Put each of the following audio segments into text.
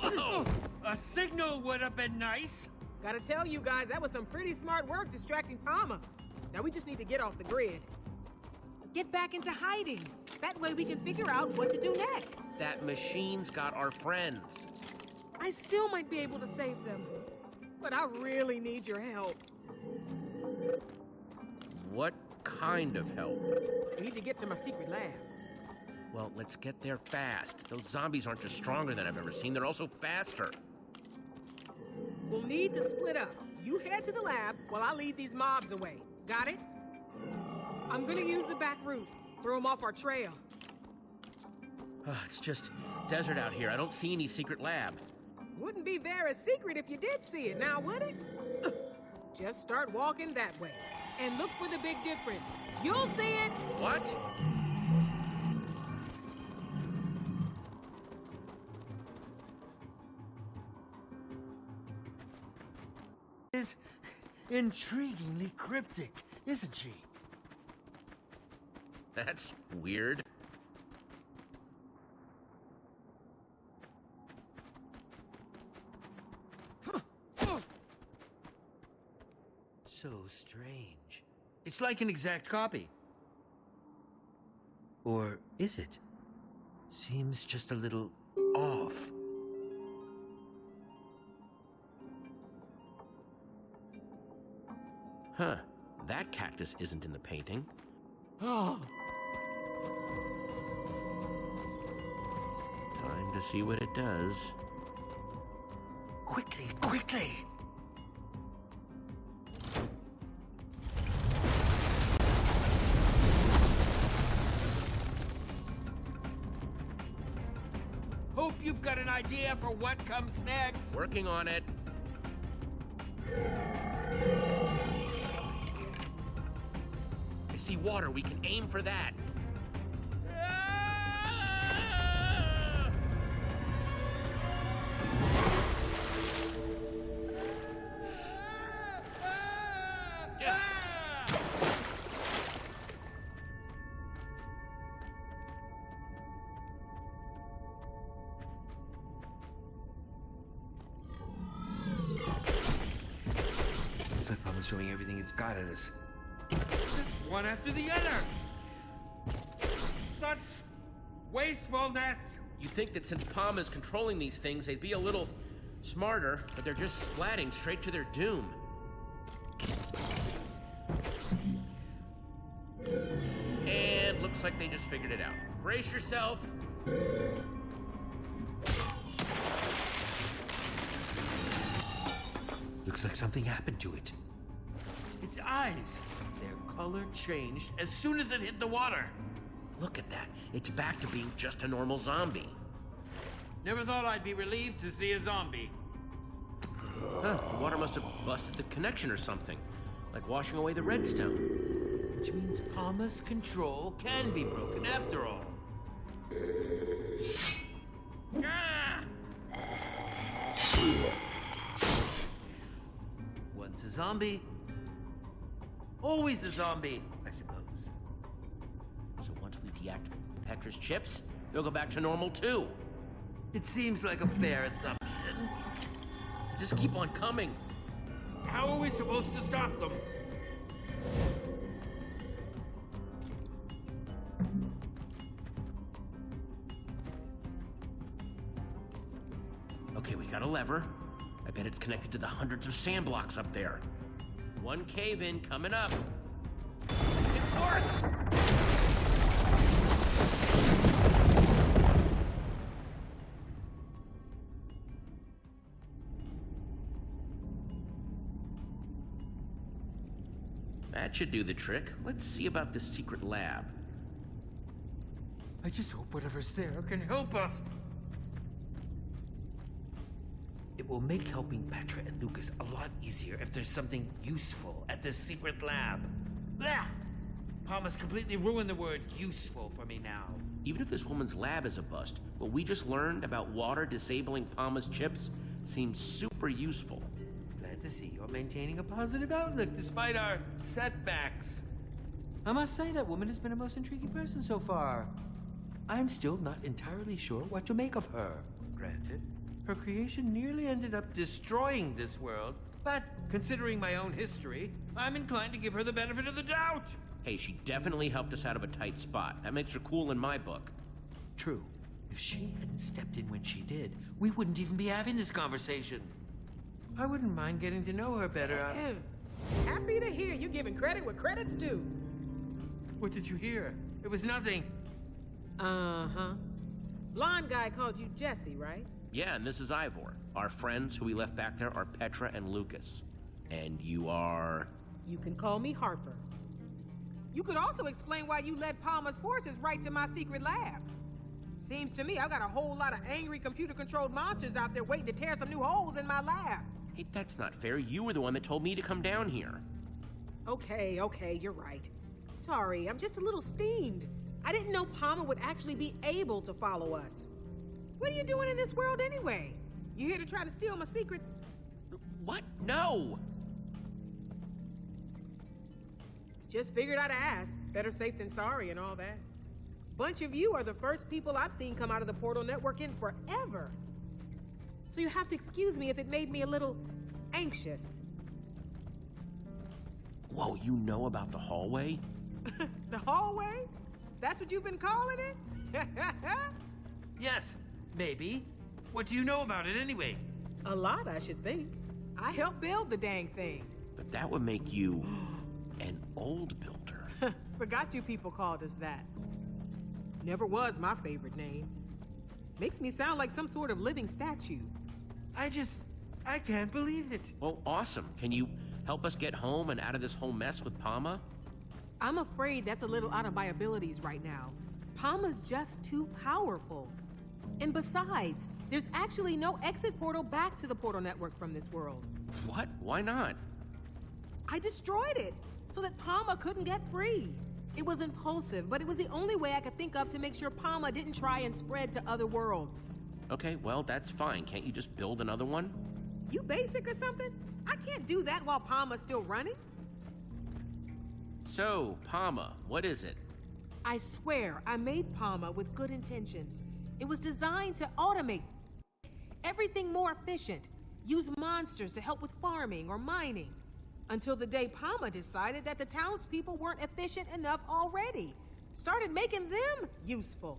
Whoa! A signal would have been nice. Gotta tell you guys, that was some pretty smart work distracting Palmer. Now we just need to get off the grid. Get back into hiding. That way we can figure out what to do next. That machine's got our friends. I still might be able to save them. But I really need your help. What kind of help? We need to get to my secret lab. Well, let's get there fast. Those zombies aren't just stronger than I've ever seen, they're also faster. We'll need to split up. You head to the lab while I lead these mobs away. Got it? I'm gonna use the back route. Throw them off our trail. It's just desert out here. I don't see any secret lab. Wouldn't be very secret if you did see it, now would it? Just start walking that way. And look for the big difference. You'll see it! What? Is intriguingly cryptic, isn't she? That's weird. So strange. It's like an exact copy. Or is it? Seems just a little off. Huh. That cactus isn't in the painting. Oh. Time to see what it does. Quickly, quickly! Hope you've got an idea for what comes next. Working on it. I see water. We can aim for that. Looks like Mama's showing everything it's got at us. Just one after the other. Such wastefulness. You think that since Palm is controlling these things, they'd be a little smarter, but they're just splatting straight to their doom. And looks like they just figured it out. Brace yourself. Looks like something happened to it. Its eyes. Their color changed as soon as it hit the water. Look at that. It's back to being just a normal zombie. Never thought I'd be relieved to see a zombie. Huh, the water must have busted the connection or something. Like washing away the redstone. Which means Palma's control can be broken after all. Ah! Once a zombie, always a zombie, I suppose. So once we deactivate Petra's chips, they'll go back to normal too. It seems like a fair assumption. Just keep on coming. How are we supposed to stop them? Okay, we got a lever. I bet it's connected to the hundreds of sand blocks up there. One cave-in coming up. It's worse! That should do the trick. Let's see about this secret lab. I just hope whatever's there can help us. It will make helping Petra and Lucas a lot easier if there's something useful at this secret lab. Blah! Palma's completely ruined the word useful for me now. Even if this woman's lab is a bust, what we just learned about water disabling Palma's chips seems super useful. Glad to see you're maintaining a positive outlook despite our setbacks. I must say that woman has been a most intriguing person so far. I'm still not entirely sure what to make of her. Granted, Her creation nearly ended up destroying this world, but considering my own history, I'm inclined to give her the benefit of the doubt. Hey, she definitely helped us out of a tight spot. That makes her cool in my book. True. If she hadn't stepped in when she did, we wouldn't even be having this conversation. I wouldn't mind getting to know her better. Happy to hear you giving credit where credit's due. What did you hear? It was nothing. Uh-huh. Blonde guy called you Jesse, right? Yeah, and this is Ivor. Our friends who we left back there are Petra and Lucas. And you are... You can call me Harper. You could also explain why you led Palmer's forces right to my secret lab. Seems to me I got a whole lot of angry computer-controlled monsters out there waiting to tear some new holes in my lab. Hey, that's not fair. You were the one that told me to come down here. Okay, you're right. Sorry, I'm just a little steamed. I didn't know Palmer would actually be able to follow us. What are you doing in this world anyway? You here to try to steal my secrets? What? No! Just figured I'd ask. Better safe than sorry and all that. Bunch of you are the first people I've seen come out of the portal network in forever. So you have to excuse me if it made me a little anxious. Whoa, you know about the hallway? The hallway? That's what you've been calling it? Yes, maybe. What do you know about it anyway? A lot, I should think. I helped build the dang thing. But that would make you an old builder. Forgot you people called us that. Never was my favorite name. Makes me sound like some sort of living statue. I can't believe it. Well, awesome. Can you help us get home and out of this whole mess with Palma? I'm afraid that's a little out of my abilities right now. Palma's just too powerful. And besides, there's actually no exit portal back to the portal network from this world. What? Why not? I destroyed it so that Palma couldn't get free. It was impulsive, but it was the only way I could think of to make sure Palma didn't try and spread to other worlds. Okay, well, that's fine. Can't you just build another one? You basic or something? I can't do that while Palma's still running. So, Palma, what is it? I swear, I made Palma with good intentions. It was designed to automate everything more efficient, use monsters to help with farming or mining, until the day Palma decided that the townspeople weren't efficient enough already. Started making them useful.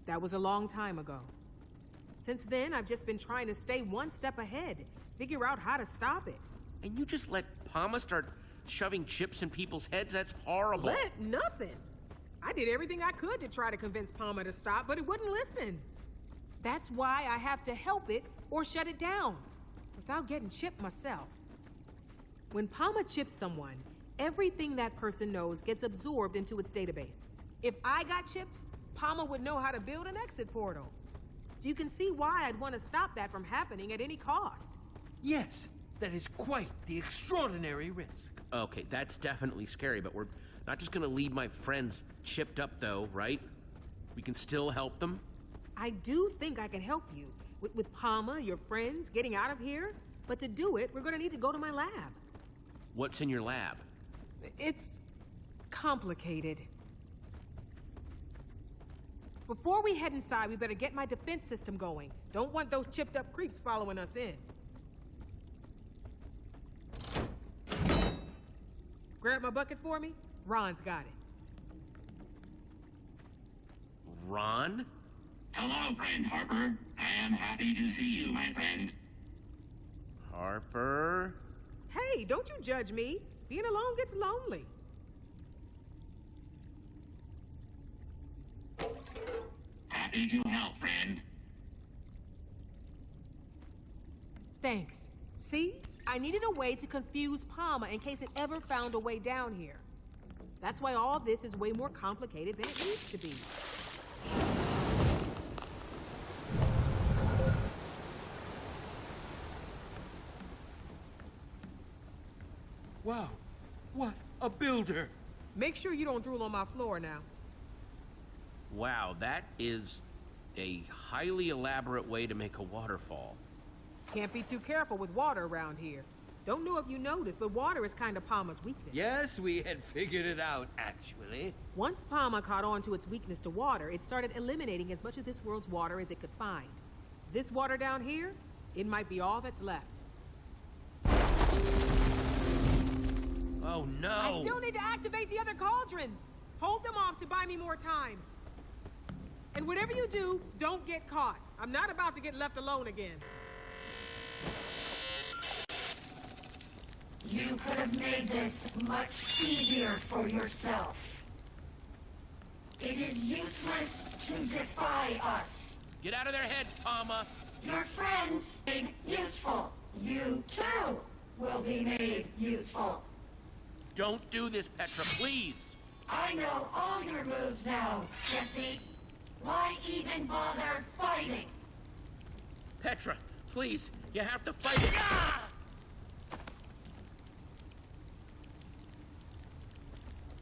That was a long time ago. Since then, I've just been trying to stay one step ahead, figure out how to stop it. And you just let Palma start shoving chips in people's heads? That's horrible. Let nothing. I did everything I could to try to convince Palma to stop, but it wouldn't listen. That's why I have to help it or shut it down, without getting chipped myself. When Palma chips someone, everything that person knows gets absorbed into its database. If I got chipped, Palma would know how to build an exit portal. So you can see why I'd want to stop that from happening at any cost. Yes, that is quite the extraordinary risk. Okay, that's definitely scary, but we're not just gonna leave my friends chipped up though, right? We can still help them? I do think I can help you. With Palma, your friends, getting out of here. But to do it, we're gonna need to go to my lab. What's in your lab? It's complicated. Before we head inside, we better get my defense system going. Don't want those chipped up creeps following us in. Grab my bucket for me. Ron's got it. Ron? Hello, friend Harper. I am happy to see you, my friend. Harper? Hey, don't you judge me. Being alone gets lonely. Happy to help, friend. Thanks. See? I needed a way to confuse Palma in case it ever found a way down here. That's why all this is way more complicated than it needs to be. Wow, what a builder! Make sure you don't drool on my floor now. Wow, that is a highly elaborate way to make a waterfall. Can't be too careful with water around here. Don't know if you noticed, but water is kind of Palma's weakness. Yes, we had figured it out, actually. Once Palma caught on to its weakness to water, it started eliminating as much of this world's water as it could find. This water down here, it might be all that's left. Oh no! I still need to activate the other cauldrons. Hold them off to buy me more time. And whatever you do, don't get caught. I'm not about to get left alone again. You could have made this much easier for yourself. It is useless to defy us. Get out of their heads, Palma! Your friends made useful. You too will be made useful. Don't do this, Petra, please! I know all your moves now, Jesse. Why even bother fighting? Petra, please, you have to fight it! Ah!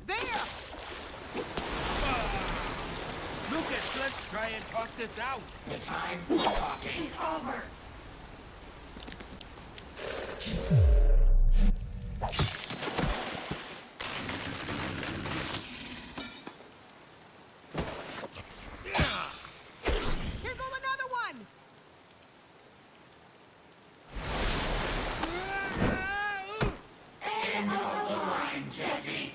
There! Lucas, let's try and talk this out. The time for talking is over. Here goes another one! And hold the line, Jesse.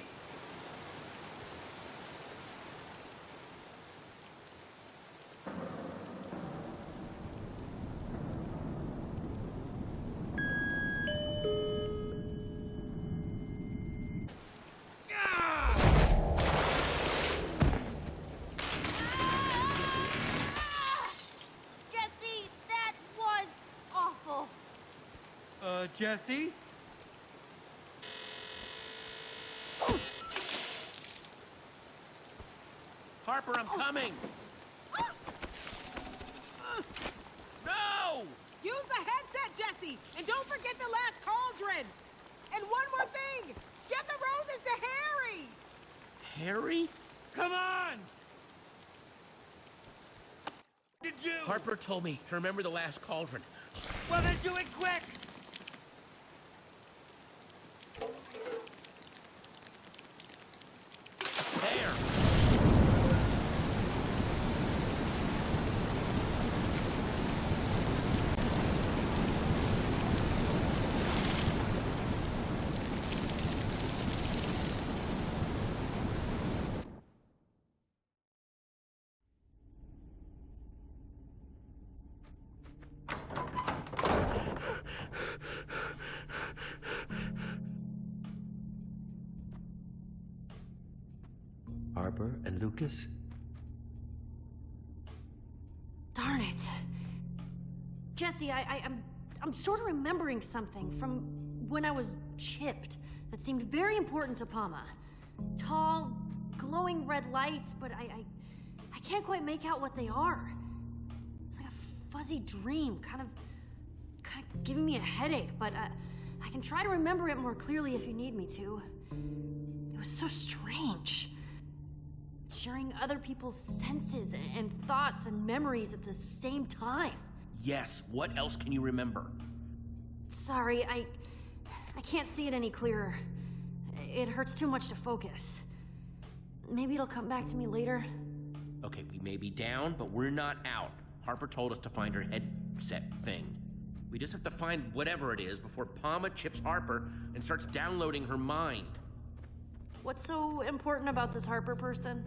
Jesse, that was awful. Jesse? Harper, I'm coming! No! Use the headset, Jesse! And don't forget the last cauldron! And one more thing! Get the roses to Harry! Harry? Come on! Did you? Harper told me to remember the last cauldron. Well, then do it quick! There! Harper and Lucas? Darn it. Jesse, I'm sort of remembering something from when I was chipped that seemed very important to Palma. Tall, glowing red lights, but I can't quite make out what they are. It's like a fuzzy dream, kind of giving me a headache, but I can try to remember it more clearly if you need me to. It was so strange. Sharing other people's senses and thoughts and memories at the same time. Yes, what else can you remember? Sorry, I can't see it any clearer. It hurts too much to focus. Maybe it'll come back to me later. Okay, we may be down, but we're not out. Harper told us to find her headset thing. We just have to find whatever it is before Palma chips Harper and starts downloading her mind. What's so important about this Harper person?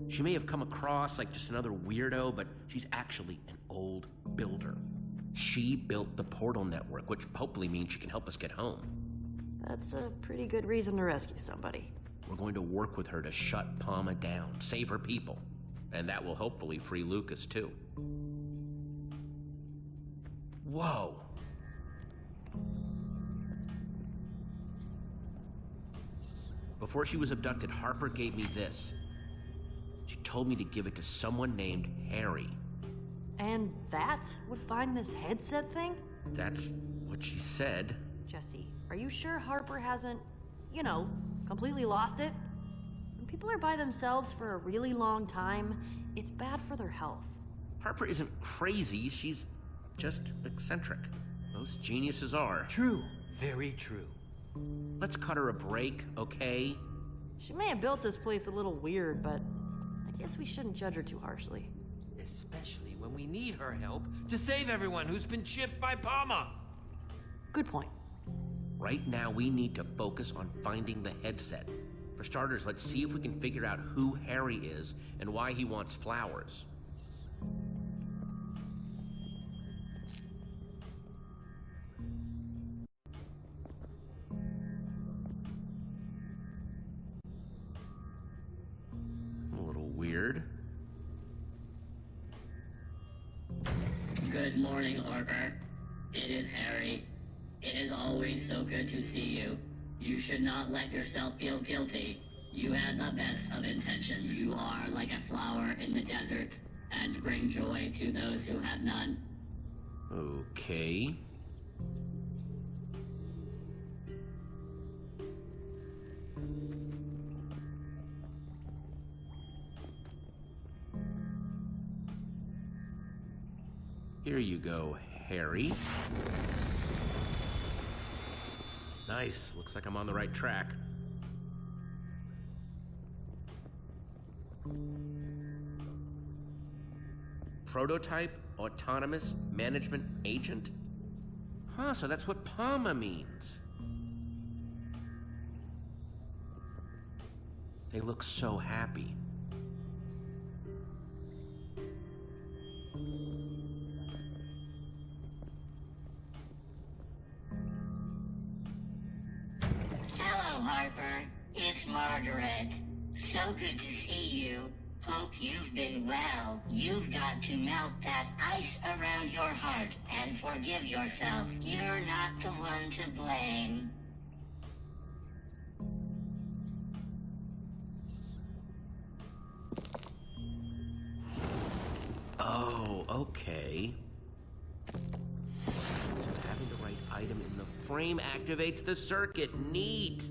She may have come across like just another weirdo, but she's actually an old builder. She built the portal network, which hopefully means she can help us get home. That's a pretty good reason to rescue somebody. We're going to work with her to shut Palma down, save her people. And that will hopefully free Lucas, too. Whoa. Before she was abducted, Harper gave me this. She told me to give it to someone named Harry. And that would find this headset thing? That's what she said. Jesse, are you sure Harper hasn't, completely lost it? When people are by themselves for a really long time, it's bad for their health. Harper isn't crazy, she's just eccentric. Most geniuses are. True. Very true. Let's cut her a break, okay? She may have built this place a little weird, but I guess we shouldn't judge her too harshly. Especially when we need her help to save everyone who's been chipped by Palma. Good point. Right now, we need to focus on finding the headset. For starters, let's see if we can figure out who Harry is and why he wants flowers. A little weird. Good morning, Harper. It is Harry. It is always so good to see you. You should not let yourself feel guilty. You had the best of intentions. You are like a flower in the desert, and bring joy to those who have none. Okay. Here you go, Harry. Nice. Looks like I'm on the right track. Prototype, autonomous, management agent? Huh, so that's what Palma means. They look so happy. Hello, Harper. It's Margaret. So good to see you. Hope you've been well. You've got to melt that ice around your heart and forgive yourself. You're not the one to blame. Oh, okay. So having the right item in the frame activates the circuit. Neat.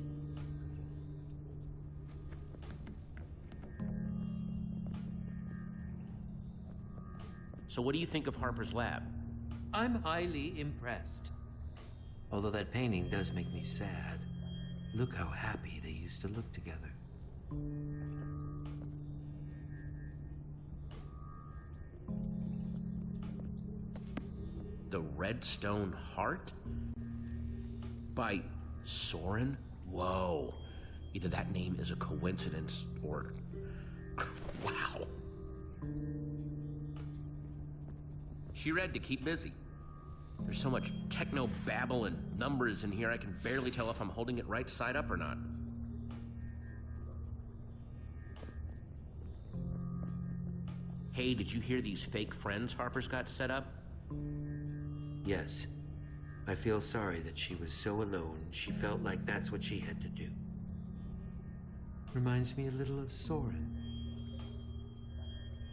So what do you think of Harper's lab? I'm highly impressed. Although that painting does make me sad. Look how happy they used to look together. The Redstone Heart? By Soren? Whoa. Either that name is a coincidence or... Wow. She read to keep busy. There's so much techno babble and numbers in here I can barely tell if I'm holding it right side up or not. Hey, did you hear these fake friends Harper's got set up? Yes. I feel sorry that she was so alone, she felt like that's what she had to do. Reminds me a little of Soren.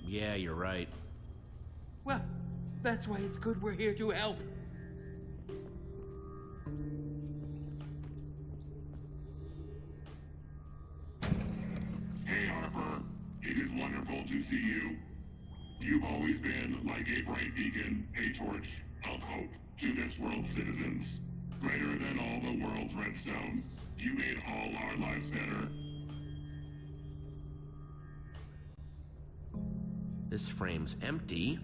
Yeah, you're right. Well, that's why it's good we're here to help. Hey, Harper. It is wonderful to see you. You've always been like a bright beacon, a torch of hope to this world's citizens. Brighter than all the world's redstone. You made all our lives better. This frame's empty.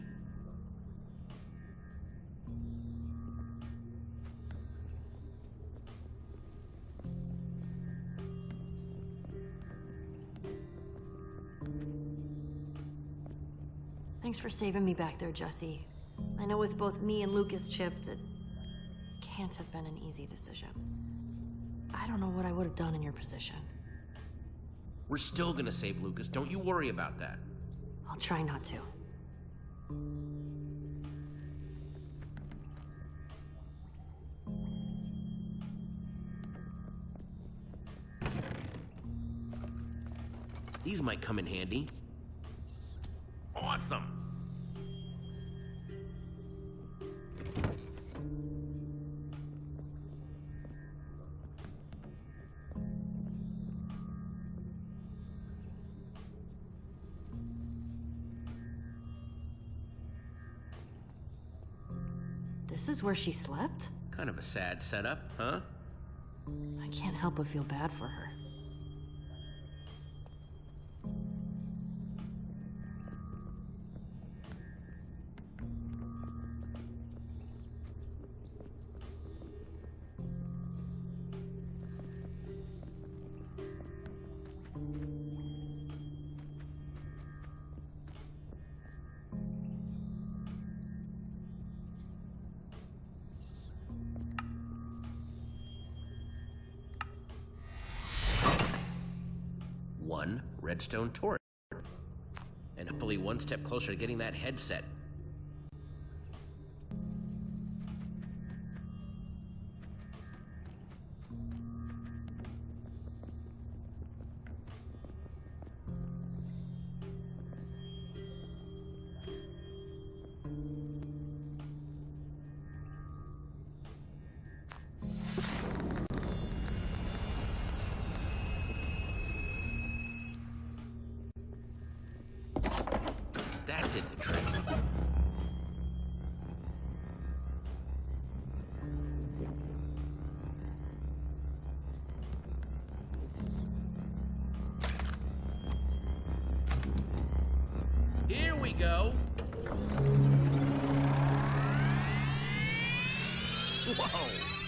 Thanks for saving me back there, Jesse. I know with both me and Lucas chipped, it can't have been an easy decision. I don't know what I would have done in your position. We're still gonna save Lucas, don't you worry about that. I'll try not to. These might come in handy. Awesome! This is where she slept? Kind of a sad setup, huh? I can't help but feel bad for her. One redstone torch. And hopefully one step closer to getting that headset. That did the trick. Here we go. Whoa.